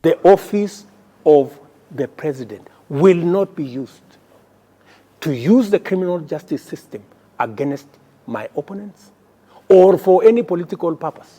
The office of the president will not be used to use the criminal justice system against my opponents or for any political purpose.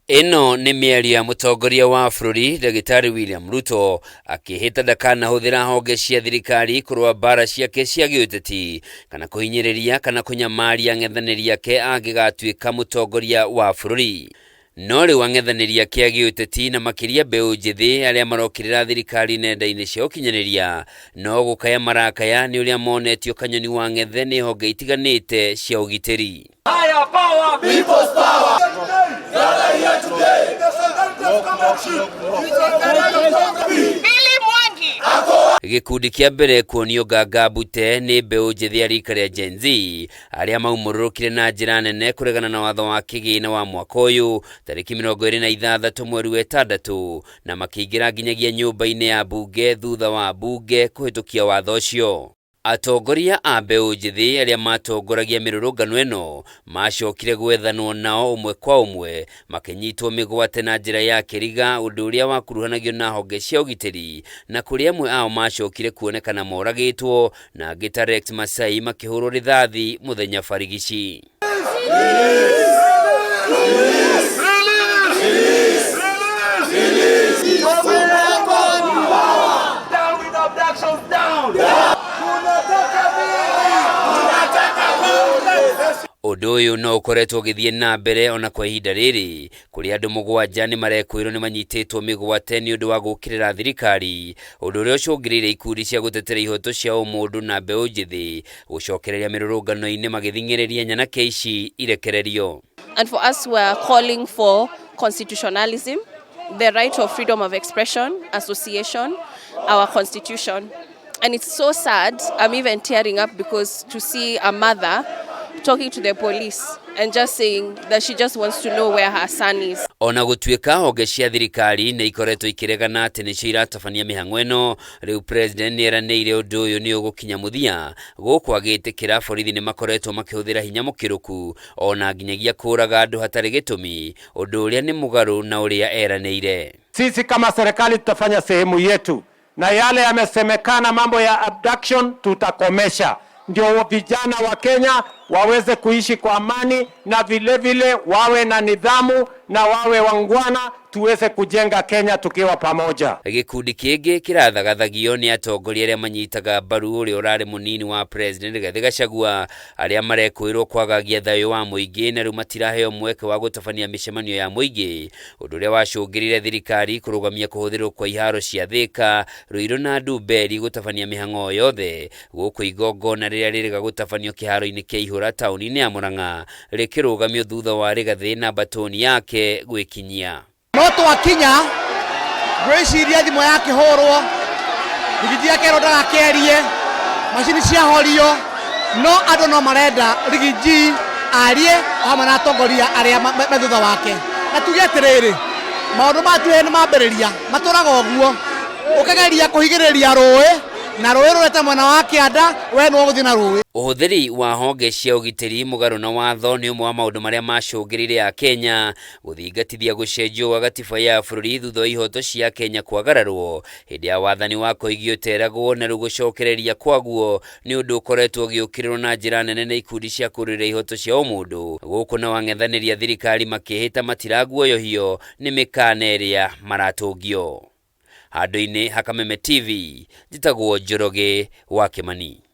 Ino ni mĩario ya mũtongoria wa bũrũri Ndagĩtarĩ William Ruto akĩhĩta ndakanahũthĩra honge cia thirikari kũrũa mbara ciake cia gĩũteti kana kũhinyĩrĩria kana kũnyamaria ang'ethanĩri ake angĩgatuĩka mũtongoria wa bũrũri. No rĩu ang'ethanĩri ake a gĩũteti na makĩria mbeũ njĩthĩ arĩa marokĩrĩra thirikari nenda-inĩ cia ũkinyanĩria no gũkaya marakaya nĩ ũrĩa monetio kanyoni wa ng'ethe nĩ honge itiganĩte cia ũgitĩri. Higher power, people's power. Gĩkundi kĩa mbere kuonio nganga mbute nĩ mbeũ njĩthĩ a rika rĩa Gen Z arĩa maumũrũrũkire na njĩra nene kũregana na watho wa kĩgĩna wa mwaka ũyũ tarĩki 26 mweri wa ĩtandatũ na makĩingĩra nginyagia nyũmba-inĩ ya mbunge thutha wa mbunge kũhĩtũkia watho ũcio. Atongoria a mbeũ njĩthĩ arĩa matongoragia mĩrũrũngano ĩno macokire gwethanwo nao ũmwe kwa ũmwe makĩnyitwo mĩgwate na njĩra ya kĩriga, ũndũ ũrĩa wakuruhanagio na honge cia ũgitĩri na kũrĩ amwe ao macokire kuonekana moragĩtwo na angĩ ta Rex Masai makĩhũrwo rithathi mũthenya barigici. Ũndũ ũyũ no ũkoretwo ũgĩthiĩ na mbere ona kwa ihinda rĩrĩ kũrĩ andũ 7 nĩ marekwĩrwo nĩ manyitĩtwo mĩgwate nĩ ũndũ wa gũkĩrĩra thirikari, ũndũ ũrĩa ũcũngĩrĩire ikundi cia gũtetera ihoto cia ũmũndũ na mbeũ njĩthĩ gũcokereria mĩrũrũngano-inĩ magĩthing'ĩrĩria nyanake ici irekererio. And for us, we are calling for constitutionalism, the right of freedom of expression, association, our constitution. And it's so sad, I'm even tearing up because to see a mother talking to the police and just saying that she just wants to know where her son is. Ona gũtuĩka honge cia thirikari nĩ ikoretwo ikĩregana atĩ nĩcio iratabania mĩhang'o ĩno, rĩu president nĩ eranĩire ũndũ ũyũ nĩ ũgũkinya mũthia gũkũ agĩtĩkĩra borithi nĩ makoretwo makĩhũthĩra hinya mũkĩrũku ona nginyagia kũraga andũ hatarĩ gĩtũmi, ũndũ ũrĩa nĩ mũgarũ na ũrĩa eranĩire. Sisi kama serikali tutafanya sehemu yetu na yale yamesemekana mambo ya abduction tutakomesha, ndio vijana wa Kenya waweze kuishi kwa amani na vile wawe na nidhamu na wawe wangwana, tuweze kujenga Kenya tukiwa pamoja. Gĩkundi kĩngĩ kĩrathagathagio nĩ atongoria arĩa manyitaga mbaru ũrĩa ũrarĩ mũnini wa president Rigathĩ Gachagua arĩa marekwĩrwo kwagagia thayũ wa mũingĩ na rĩu matiraheo mweke wa gũtabania mĩcemanio ya mũingĩ, ũndũ ũrĩa wacũngĩrĩire thirikari kũrũgamia kũhũthĩrwo kwa iharo cia Thika, Ruiru na Ndumberi gũtabania mĩhang'o yothe gũkũ igongona rĩrĩa rĩrĩga gũtabanio kĩharo-inĩ kĩa Ihũra taũni-inĩ ya Mũrang'a rĩkĩrũgamio thutha wa Rigathĩ na batoni yake gwĩkinyia. No twakinya gwĩciria thimũ yake hũrwo Rigiji yake ndagakerie macini ciahorio, no andũ no marenda Rigiji arie hamwe na atongoria arĩa me thutha wake. Na tuge atĩrĩrĩ, maũndũ matuhe nĩ mambĩrĩria matũraga ũguo, ũkageria kũhigĩrĩria rũĩ na rũĩ rũrete mwena wa kĩanda, we no gũthiĩ na rũĩ. Ũhũthĩri wa honge cia ũgitĩri mũgarũ na watho nĩ ũmwe wa maũndũ marĩa macũngĩrĩire a Kenya gũthingatithia gũcenjio gwa gatiba ya bũrũri thutha wa ihoto cia Kenya kwagararwo hĩndĩ ya wathani wa Koigi ũteragwo na rĩu gũcokereria kwaguo nĩ ũndũ ũkoretwo ũgĩũkĩrĩrwo na njĩra nene na ikundi cia kũrũĩrĩra ihoto cia ũmũndũ, gũkũ na wang'ethanĩri a thirikari makĩhĩta matiraguoyohio nĩ mĩkana ĩrĩa maratũngio. Handũ-inĩ ha Kameme TV, njĩtagwo Njoroge wa Kĩmani.